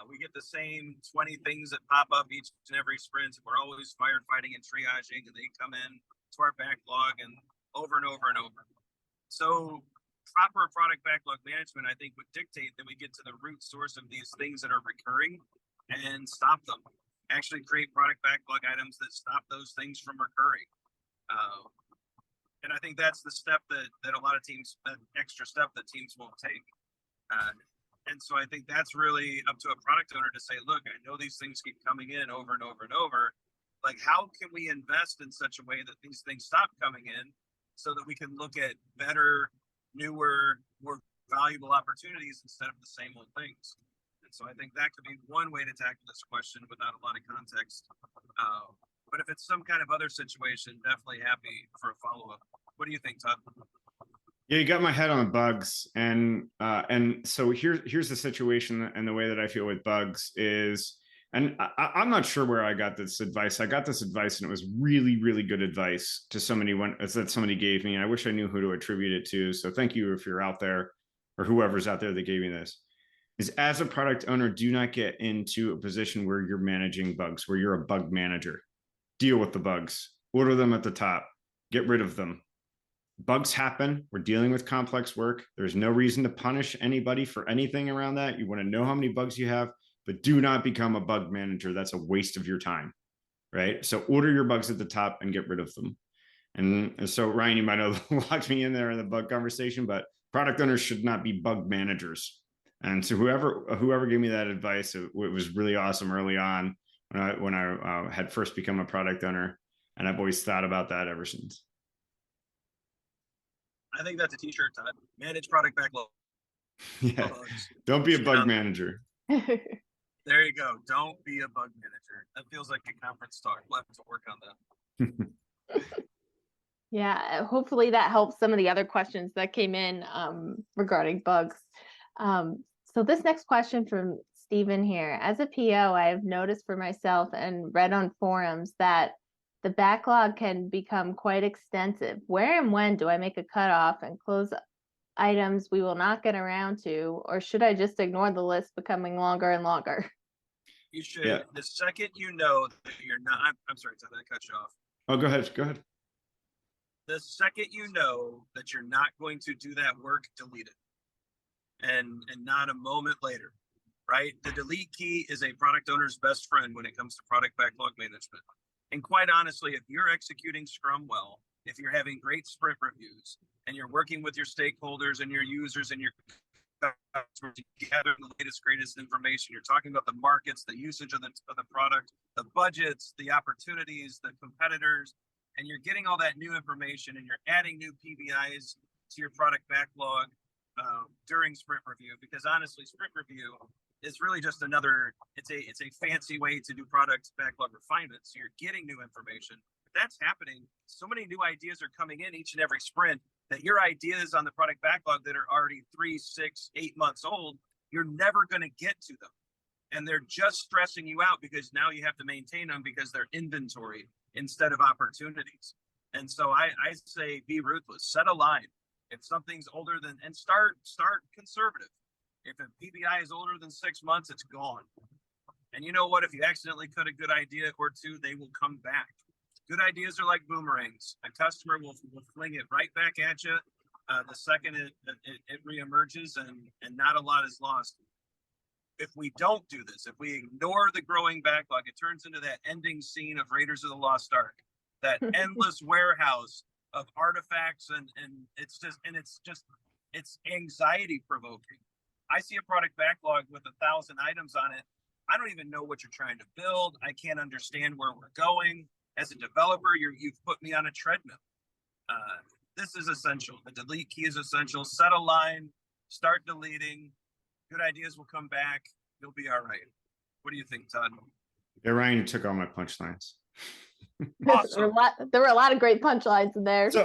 We get the same 20 things that pop up each and every sprint. We're always firefighting and triaging, and they come in to our backlog and over and over and over. So proper product backlog management, I think, would dictate that we get to the root source of these things that are recurring and stop them. Actually create product backlog items that stop those things from recurring. And I think that's the step that a lot of teams, that extra step that teams won't take. And so I think that's really up to a product owner to say, look, I know these things keep coming in over and over and over. Like, how can we invest in such a way that these things stop coming in, so that we can look at better, newer, more valuable opportunities instead of the same old things? And so I think that could be one way to tackle this question without a lot of context. But if it's some kind of other situation, definitely happy for a follow-up. What do you think, Todd? Yeah, you got my head on bugs, and so here's the situation, and the way that I feel with bugs is, and I'm not sure where I got this advice. I got this advice, and it was really, really good advice that somebody gave me. I wish I knew who to attribute it to. So thank you if you're out there, or whoever's out there that gave me this. is as a product owner, do not get into a position where you're managing bugs, where you're a bug manager. Deal with the bugs, order them at the top, get rid of them. Bugs happen. We're dealing with complex work. There's no reason to punish anybody for anything around that. You want to know how many bugs you have, but do not become a bug manager. That's a waste of your time, right? So order your bugs at the top and get rid of them. And so, Ryan, you might have locked me in there in the bug conversation, but product owners should not be bug managers. And so whoever gave me that advice, it was really awesome early on when I had first become a product owner. And I've always thought about that ever since. I think that's a t-shirt, Todd. Manage product backlog. Yeah. Don't be a bug manager. There you go. Don't be a bug manager. That feels like a conference talk. We'll have to work on that. Yeah, hopefully that helps some of the other questions that came in regarding bugs. So this next question from Stephen here. As a PO, I have noticed for myself and read on forums that the backlog can become quite extensive. Where and when do I make a cutoff and close items we will not get around to, or should I just ignore the list becoming longer and longer? You should. Yeah. The second you know that you're not, I'm sorry, Todd, I cut you off. Oh, go ahead. Go ahead. The second you know that you're not going to do that work, delete it. And not a moment later, right? The delete key is a product owner's best friend when it comes to product backlog management. And quite honestly, if you're executing Scrum well, if you're having great sprint reviews and you're working with your stakeholders and your users and your customers to gather the latest, greatest information, you're talking about the markets, the usage of the product, the budgets, the opportunities, the competitors, and you're getting all that new information and you're adding new PBIs to your product backlog during sprint review, because honestly, sprint review is really just another, it's a fancy way to do product backlog refinement. So you're getting new information. If that's happening, so many new ideas are coming in each and every sprint that your ideas on the product backlog that are already 3, 6, 8 months old, you're never going to get to them. And they're just stressing you out because now you have to maintain them because they're inventory instead of opportunities. And so I say be ruthless, set a line. If something's older than, and start conservative. If a PBI is older than 6 months, it's gone. And you know what? If you accidentally cut a good idea or two, they will come back. Good ideas are like boomerangs. A customer will fling it right back at you the second it reemerges, and not a lot is lost. If we don't do this, if we ignore the growing backlog, it turns into that ending scene of Raiders of the Lost Ark, that endless warehouse of artifacts, and it's anxiety provoking. I see a product backlog with 1,000 items on it. I don't even know what you're trying to build. I can't understand where we're going. As a developer, you've put me on a treadmill. This is essential. The delete key is essential. Set a line, start deleting. Good ideas will come back. You'll be all right. What do you think, Todd? Yeah, Ryan, you took all my punchlines. Awesome. There were a lot of great punchlines in there. So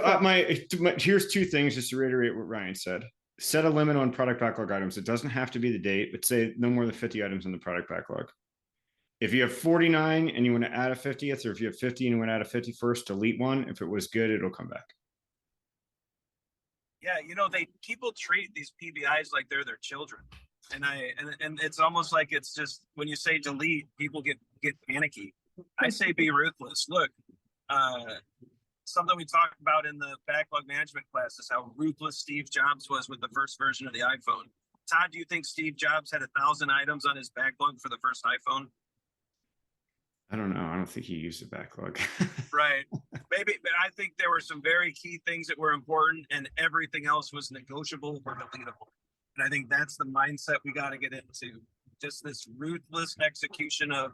here's 2 things just to reiterate what Ryan said. Set a limit on product backlog items. It doesn't have to be the date, but say no more than 50 items in the product backlog. If you have 49 and you want to add a 50th, or if you have 50 and you want to add a 51st, delete one. If it was good, it'll come back. Yeah, people treat these PBIs like they're their children. And it's almost like it's just, when you say delete, people get panicky. I say be ruthless. Look, something we talked about in the backlog management class is how ruthless Steve Jobs was with the first version of the iPhone. Todd, do you think Steve Jobs had 1,000 items on his backlog for the first iPhone? I don't know. I don't think he used a backlog. Right. Maybe, but I think there were some very key things that were important, and everything else was negotiable or deletable. And I think that's the mindset we got to get into. Just this ruthless execution of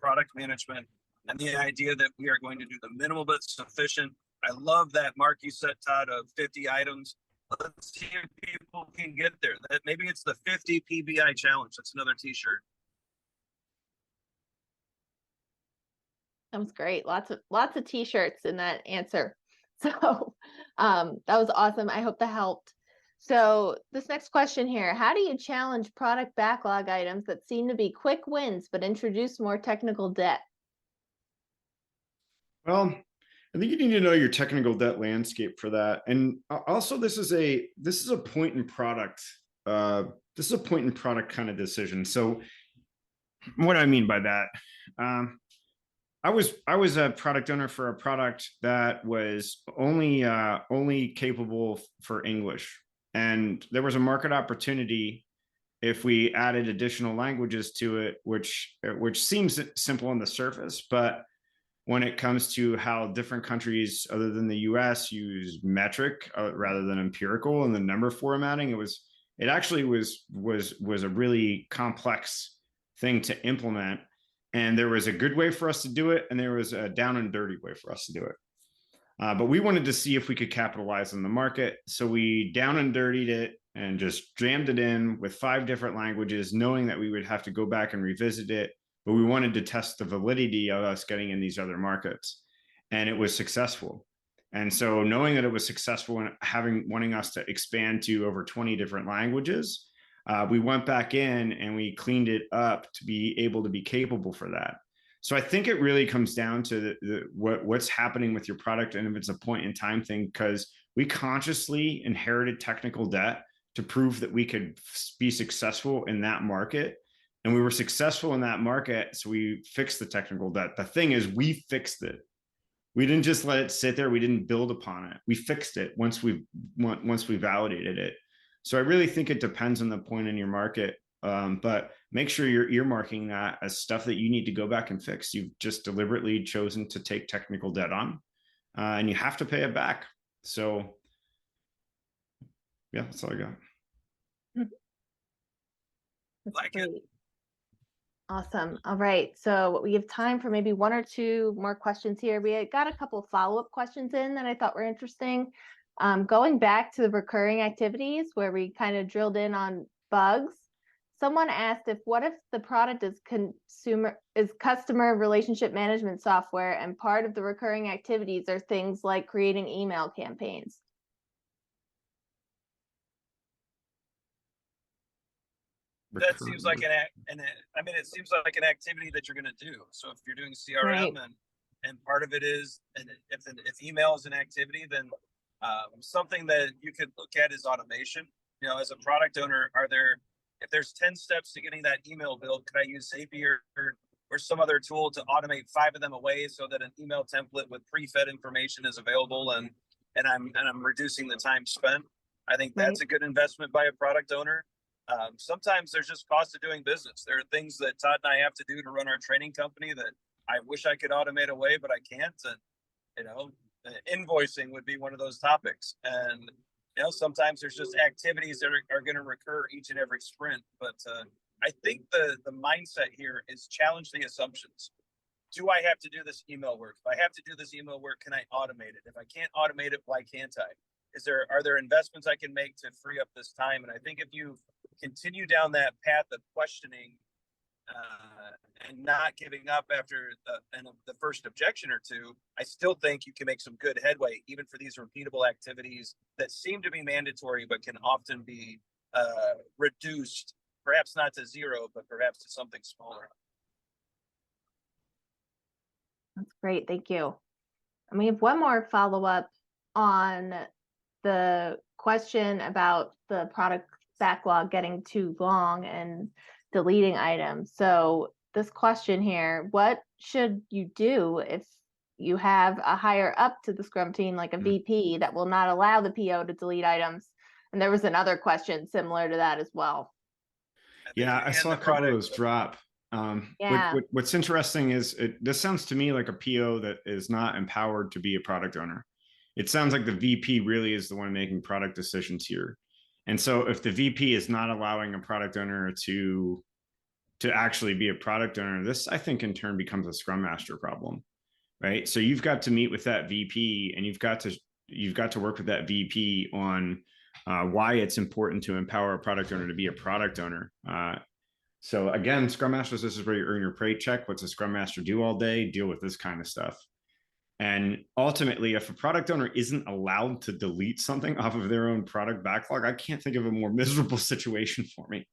product management, and the idea that we are going to do the minimal but sufficient. I love that mark you set, Todd, of 50 items. Let's see if people can get there. That maybe it's the 50 PBI challenge. That's another t-shirt. That was great. Lots of t-shirts in that answer. So that was awesome. I hope that helped. So this next question here, how do you challenge product backlog items that seem to be quick wins but introduce more technical debt? Well, I think you need to know your technical debt landscape for that. And also this is a point in product this is a point in product kind of decision. So what do I mean by that? I was a product owner for a product that was only capable for English, and there was a market opportunity if we added additional languages to it, which seems simple on the surface, but when it comes to how different countries other than the US use metric rather than empirical and the number formatting, it actually was a really complex thing to implement. And there was a good way for us to do it, and there was a down and dirty way for us to do it. But we wanted to see if we could capitalize on the market. So we down and dirtied it and just jammed it in with 5 different languages, knowing that we would have to go back and revisit it. But we wanted to test the validity of us getting in these other markets. And it was successful. And so knowing that it was successful and wanting us to expand to over 20 different languages, we went back in and we cleaned it up to be able to be capable for that. So I think it really comes down to what's happening with your product, and if it's a point in time thing, because we consciously inherited technical debt to prove that we could be successful in that market. And we were successful in that market, so we fixed the technical debt. The thing is, we fixed it. We didn't just let it sit there. We didn't build upon it. We fixed it once we validated it. So I really think it depends on the point in your market. But make sure you're earmarking that as stuff that you need to go back and fix. You've just deliberately chosen to take technical debt on, and you have to pay it back. So yeah, that's all I got. That's Like great. it. Awesome. All right. So we have time for maybe 1 or 2 more questions here. We got a couple of follow-up questions in that I thought were interesting. Going back to the recurring activities where we kind of drilled in on bugs. Someone asked what if the product is customer relationship management software, and part of the recurring activities are things like creating email campaigns? That seems like it seems like an activity that you're going to do. So if you're doing CRM, right, and part of it is, and if email is an activity, then something that you could look at is automation. You know, as a product owner, if there's 10 steps to getting that email build, could I use Zapier or some other tool to automate 5 of them away so that an email template with pre-fed information is available, and I'm reducing the time spent? I think that's a good investment by a product owner. Sometimes there's just cost of doing business. There are things that Todd and I have to do to run our training company that I wish I could automate away, but I can't. And, invoicing would be one of those topics. And, sometimes there's just activities that are going to recur each and every sprint. But I think the mindset here is challenge the assumptions. Do I have to do this email work? If I have to do this email work, can I automate it? If I can't automate it, why can't I? Are there investments I can make to free up this time? And I think if you continue down that path of questioning and not giving up after the first objection or 2, I still think you can make some good headway, even for these repeatable activities that seem to be mandatory, but can often be reduced, perhaps not to 0, but perhaps to something smaller. That's great. Thank you. And we have one more follow-up on the question about the product backlog getting too long and deleting items. So this question here, what should you do if you have a higher up to the Scrum team, like a VP, that will not allow the PO to delete items? And there was another question similar to that as well. Yeah, I saw a couple of those drop. What's interesting is this sounds to me like a PO that is not empowered to be a product owner. It sounds like the VP really is the one making product decisions here. And so if the VP is not allowing a product owner to actually be a product owner, this, I think, in turn becomes a Scrum Master problem, right? So you've got to meet with that VP, and you've got to work with that VP on why it's important to empower a product owner to be a product owner. So again, Scrum Masters, this is where you earn your paycheck. What's a Scrum Master do all day? Deal with this kind of stuff. And ultimately, if a product owner isn't allowed to delete something off of their own product backlog, I can't think of a more miserable situation for me,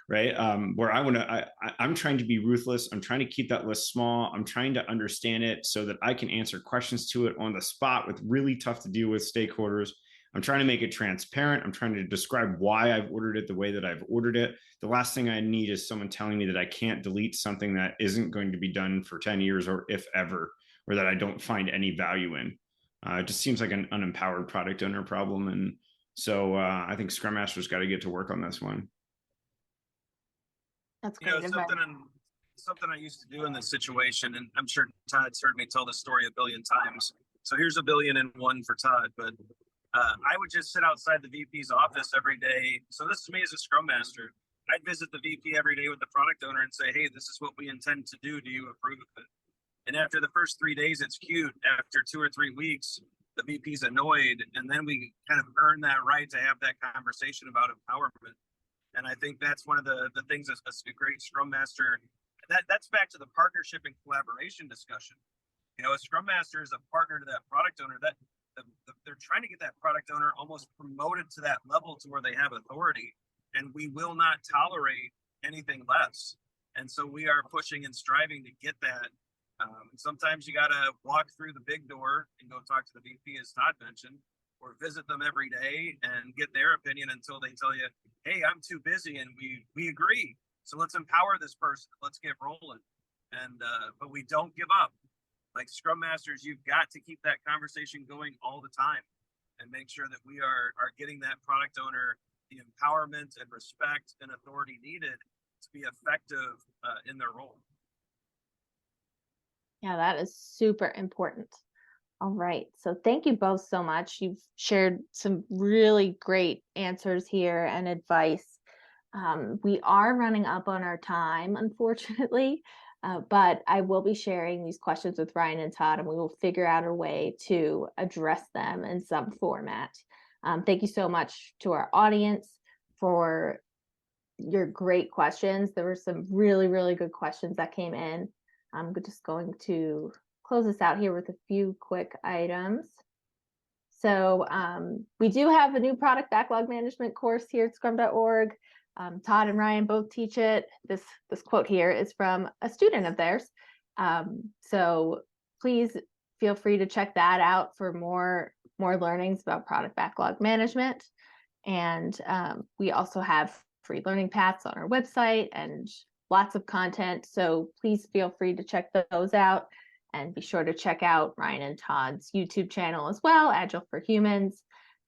right? Where I'm trying to be ruthless. I'm trying to keep that list small. I'm trying to understand it so that I can answer questions to it on the spot with really tough to deal with stakeholders. I'm trying to make it transparent. I'm trying to describe why I've ordered it the way that I've ordered it. The last thing I need is someone telling me that I can't delete something that isn't going to be done for 10 years or if ever, or that I don't find any value in. It just seems like an unempowered product owner problem. And so I think Scrum Master's got to get to work on this one. That's great. Something I used to do in this situation, and I'm sure Todd's heard me tell this story a billion times. So here's a billion and one for Todd, but I would just sit outside the VP's office every day. So this is me as a Scrum Master. I'd visit the VP every day with the product owner and say, hey, this is what we intend to do. Do you approve of it? And after the first 3 days, it's cute. After 2 or 3 weeks, the VP's annoyed. And then we kind of earn that right to have that conversation about empowerment. And I think that's one of the things that a great Scrum Master, that's back to the partnership and collaboration discussion. You know, a Scrum Master is a partner to that product owner. That they're trying to get that product owner almost promoted to that level to where they have authority. And we will not tolerate anything less. And so we are pushing and striving to get that. Sometimes you got to walk through the big door and go talk to the VP, as Todd mentioned, or visit them every day and get their opinion until they tell you, hey, I'm too busy, and we agree. So let's empower this person. Let's get rolling. And but we don't give up. Like Scrum Masters, you've got to keep that conversation going all the time and make sure that we are getting that product owner the empowerment and respect and authority needed to be effective in their role. Yeah, that is super important. All right. So thank you both so much. You've shared some really great answers here and advice. We are running up on our time, unfortunately, but I will be sharing these questions with Ryan and Todd, and we will figure out a way to address them in some format. Thank you so much to our audience for your great questions. There were some really, really good questions that came in. I'm just going to close this out here with a few quick items. So we do have a new product backlog management course here at Scrum.org. Todd and Ryan both teach it. This quote here is from a student of theirs. So please feel free to check that out for more learnings about product backlog management. And we also have free learning paths on our website and lots of content. So please feel free to check those out, and be sure to check out Ryan and Todd's YouTube channel as well, Agile for Humans.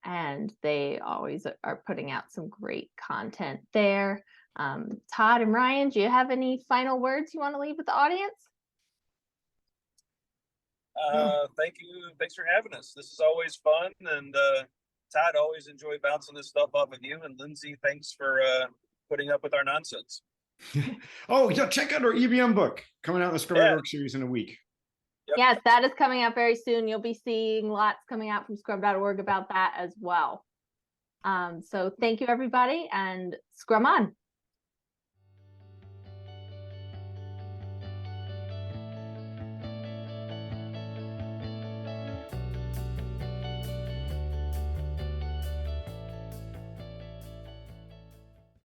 And they always are putting out some great content there. Todd and Ryan, do you have any final words you want to leave with the audience? Thank you. Thanks for having us. This is always fun. And Todd, always enjoy bouncing this stuff off of you. And Lindsay, thanks for putting up with our nonsense. Oh, yeah, check out our EBM book coming out in the Scrum.org series in a week. Yep. Yes, that is coming out very soon. You'll be seeing lots coming out from Scrum.org about that as well. So thank you, everybody, and Scrum on.